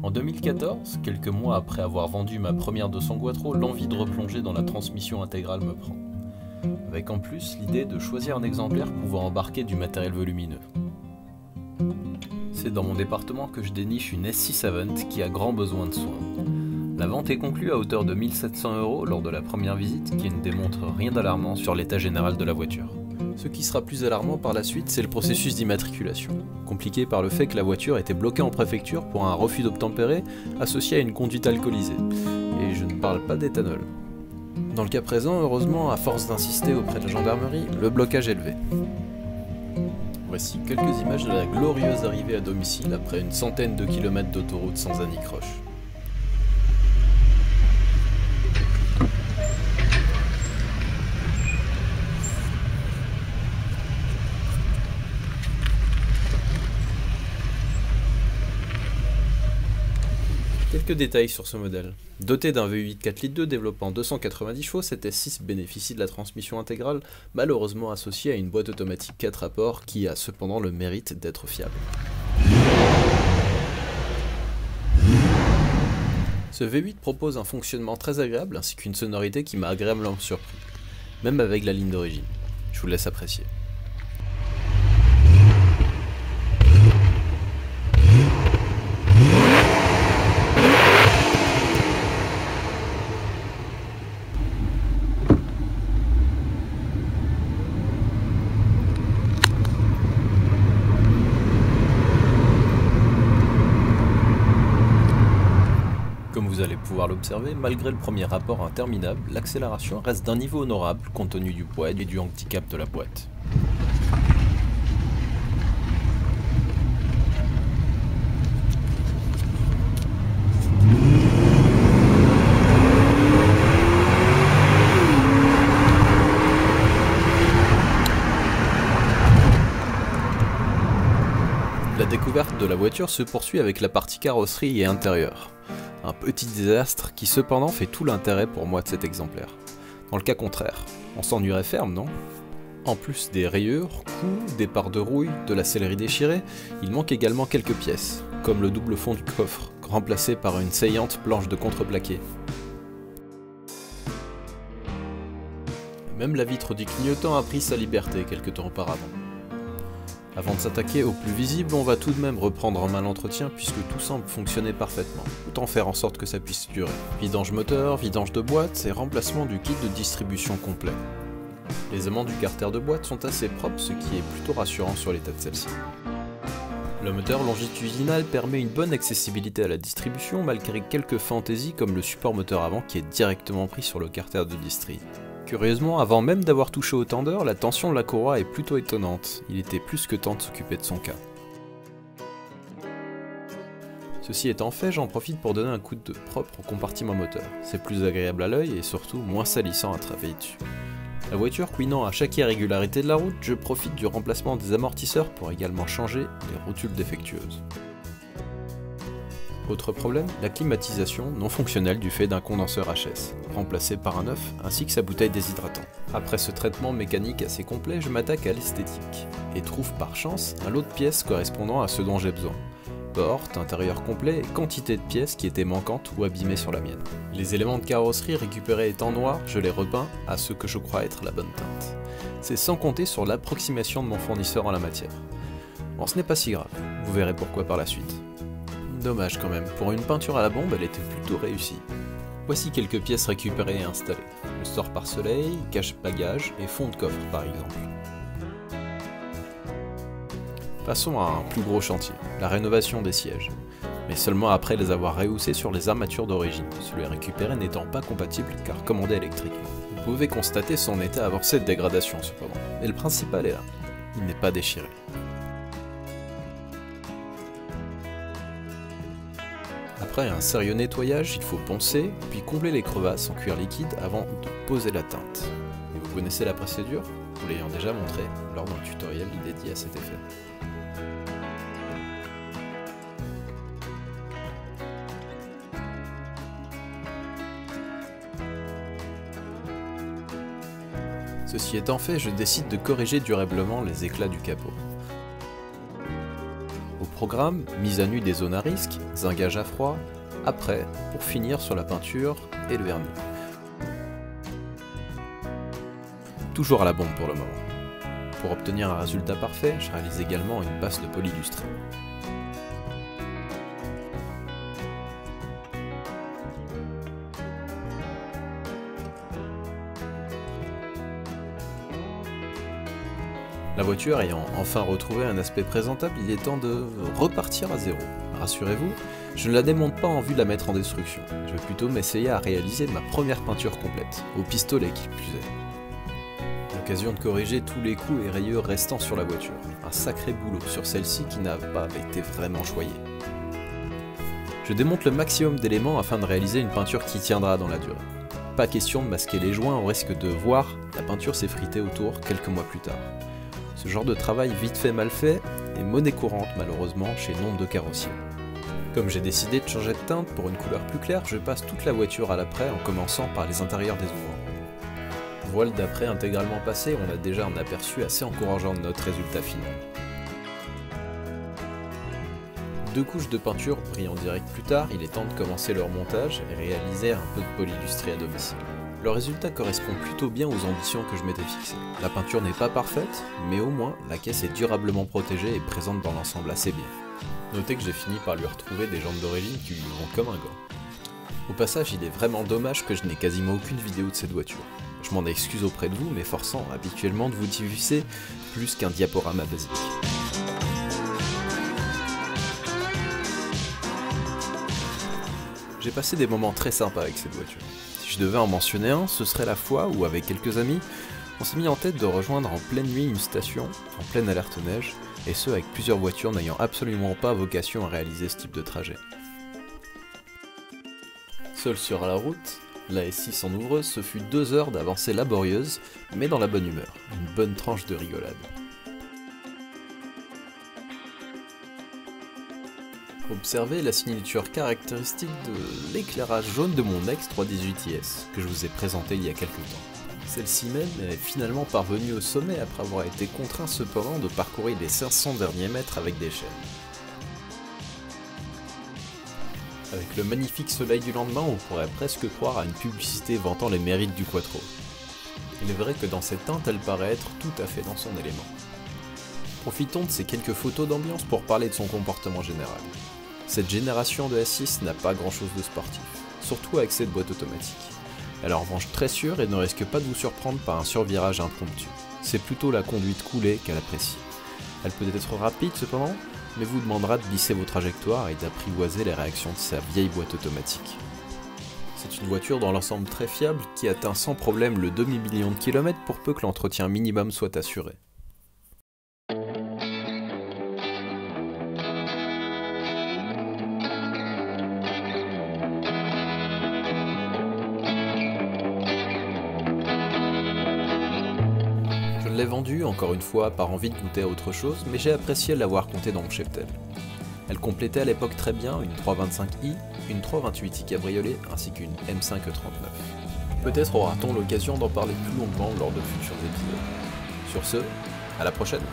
En 2014, quelques mois après avoir vendu ma première 200 Quattro, l'envie de replonger dans la transmission intégrale me prend. Avec en plus l'idée de choisir un exemplaire pouvant embarquer du matériel volumineux. C'est dans mon département que je déniche une S6 Avant qui a grand besoin de soins. La vente est conclue à hauteur de 1 700 € lors de la première visite, qui ne démontre rien d'alarmant sur l'état général de la voiture. Ce qui sera plus alarmant par la suite, c'est le processus d'immatriculation, compliqué par le fait que la voiture était bloquée en préfecture pour un refus d'obtempérer associé à une conduite alcoolisée. Et je ne parle pas d'éthanol. Dans le cas présent, heureusement, à force d'insister auprès de la gendarmerie, le blocage est levé. Voici quelques images de la glorieuse arrivée à domicile après une centaine de kilomètres d'autoroute sans anicroche. Quelques détails sur ce modèle. Doté d'un V8 4 litres 2 développant 290 chevaux, cette S6 bénéficie de la transmission intégrale, malheureusement associée à une boîte automatique 4 rapports qui a cependant le mérite d'être fiable. Ce V8 propose un fonctionnement très agréable ainsi qu'une sonorité qui m'a agréablement surpris, même avec la ligne d'origine. Je vous laisse apprécier. Comme vous allez pouvoir l'observer, malgré le premier rapport interminable, l'accélération reste d'un niveau honorable compte tenu du poids et du handicap de la boîte. La découverte de la voiture se poursuit avec la partie carrosserie et intérieur. Un petit désastre qui cependant fait tout l'intérêt pour moi de cet exemplaire. Dans le cas contraire, on s'ennuierait ferme, non? En plus des rayures, coups, des parts de rouille, de la sellerie déchirée, il manque également quelques pièces, comme le double fond du coffre, remplacé par une saillante planche de contreplaqué. Même la vitre du clignotant a pris sa liberté quelque temps auparavant. Avant de s'attaquer au plus visible, on va tout de même reprendre en main l'entretien puisque tout semble fonctionner parfaitement. Autant faire en sorte que ça puisse durer. Vidange moteur, vidange de boîte et remplacement du kit de distribution complet. Les aimants du carter de boîte sont assez propres, ce qui est plutôt rassurant sur l'état de celle-ci. Le moteur longitudinal permet une bonne accessibilité à la distribution malgré quelques fantaisies comme le support moteur avant qui est directement pris sur le carter de distri. Curieusement, avant même d'avoir touché au tendeur, la tension de la courroie est plutôt étonnante. Il était plus que temps de s'occuper de son cas. Ceci étant fait, j'en profite pour donner un coup de propre au compartiment moteur. C'est plus agréable à l'œil et surtout moins salissant à travailler dessus. La voiture couinant à chaque irrégularité de la route, je profite du remplacement des amortisseurs pour également changer les rotules défectueuses. Autre problème, la climatisation non fonctionnelle du fait d'un condenseur HS, remplacé par un neuf, ainsi que sa bouteille déshydratant. Après ce traitement mécanique assez complet, je m'attaque à l'esthétique, et trouve par chance un lot de pièces correspondant à ce dont j'ai besoin. Porte, intérieur complet et quantité de pièces qui étaient manquantes ou abîmées sur la mienne. Les éléments de carrosserie récupérés étant noirs, je les repeins à ce que je crois être la bonne teinte. C'est sans compter sur l'approximation de mon fournisseur en la matière. Bon, ce n'est pas si grave, vous verrez pourquoi par la suite. Dommage quand même, pour une peinture à la bombe, elle était plutôt réussie. Voici quelques pièces récupérées et installées. Le store pare-soleil, cache-bagages et fond de coffre par exemple. Passons à un plus gros chantier, la rénovation des sièges. Mais seulement après les avoir rehaussés sur les armatures d'origine, celui récupéré n'étant pas compatible car commandé électriquement. Vous pouvez constater son état avancé de dégradation cependant. Et le principal est là, il n'est pas déchiré. Après un sérieux nettoyage, il faut poncer, puis combler les crevasses en cuir liquide avant de poser la teinte. Et vous connaissez la procédure, vous l'ayant déjà montré lors d'un tutoriel dédié à cet effet. Ceci étant fait, je décide de corriger durablement les éclats du capot. Au programme, mise à nu des zones à risque, zingage à froid, après, pour finir sur la peinture et le vernis. Toujours à la bombe pour le moment. Pour obtenir un résultat parfait, je réalise également une passe de polylustré. La voiture ayant enfin retrouvé un aspect présentable, il est temps de repartir à zéro. Rassurez-vous, je ne la démonte pas en vue de la mettre en destruction. Je vais plutôt m'essayer à réaliser ma première peinture complète, au pistolet qui plus est. L'occasion de corriger tous les coups et rayures restants sur la voiture. Un sacré boulot sur celle-ci qui n'a pas été vraiment choyée. Je démonte le maximum d'éléments afin de réaliser une peinture qui tiendra dans la durée. Pas question de masquer les joints au risque de voir la peinture s'effriter autour quelques mois plus tard. Ce genre de travail vite fait mal fait est monnaie courante malheureusement chez nombre de carrossiers. Comme j'ai décidé de changer de teinte pour une couleur plus claire, je passe toute la voiture à l'après en commençant par les intérieurs des ouvrants. Voile d'après intégralement passé, on a déjà un aperçu assez encourageant de notre résultat final. 2 couches de peinture brillent en direct plus tard, il est temps de commencer leur montage et réaliser un peu de polylustré à domicile. Le résultat correspond plutôt bien aux ambitions que je m'étais fixées. La peinture n'est pas parfaite, mais au moins la caisse est durablement protégée et présente dans l'ensemble assez bien. Notez que j'ai fini par lui retrouver des jantes d'origine qui lui vont comme un gant. Au passage, il est vraiment dommage que je n'ai quasiment aucune vidéo de cette voiture. Je m'en excuse auprès de vous, m'efforçant habituellement de vous diffuser plus qu'un diaporama basique. J'ai passé des moments très sympas avec cette voiture. Si je devais en mentionner un, ce serait la fois où, avec quelques amis, on s'est mis en tête de rejoindre en pleine nuit une station, en pleine alerte neige, et ce avec plusieurs voitures n'ayant absolument pas vocation à réaliser ce type de trajet. Seul sur la route, la S6 en ouvreuse, ce fut 2 heures d'avancée laborieuse, mais dans la bonne humeur, une bonne tranche de rigolade. Observez la signature caractéristique de l'éclairage jaune de mon X318IS, que je vous ai présenté il y a quelques temps. Celle-ci même est finalement parvenue au sommet après avoir été contraint cependant de parcourir les 500 derniers mètres avec des chaînes. Avec le magnifique soleil du lendemain, on pourrait presque croire à une publicité vantant les mérites du Quattro. Il est vrai que dans cette teinte, elle paraît être tout à fait dans son élément. Profitons de ces quelques photos d'ambiance pour parler de son comportement général. Cette génération de S6 n'a pas grand chose de sportif, surtout avec cette boîte automatique. Elle est en revanche très sûre et ne risque pas de vous surprendre par un survirage impromptu. C'est plutôt la conduite coulée qu'elle apprécie. Elle peut être rapide cependant, mais vous demandera de lisser vos trajectoires et d'apprivoiser les réactions de sa vieille boîte automatique. C'est une voiture dans l'ensemble très fiable qui atteint sans problème le demi-million de kilomètres pour peu que l'entretien minimum soit assuré. Je l'ai vendue, encore une fois, par envie de goûter à autre chose, mais j'ai apprécié l'avoir comptée dans mon cheptel. Elle complétait à l'époque très bien une 325i, une 328i cabriolet ainsi qu'une M5 E39. Peut-être aura-t-on l'occasion d'en parler plus longuement lors de futurs épisodes. Sur ce, à la prochaine!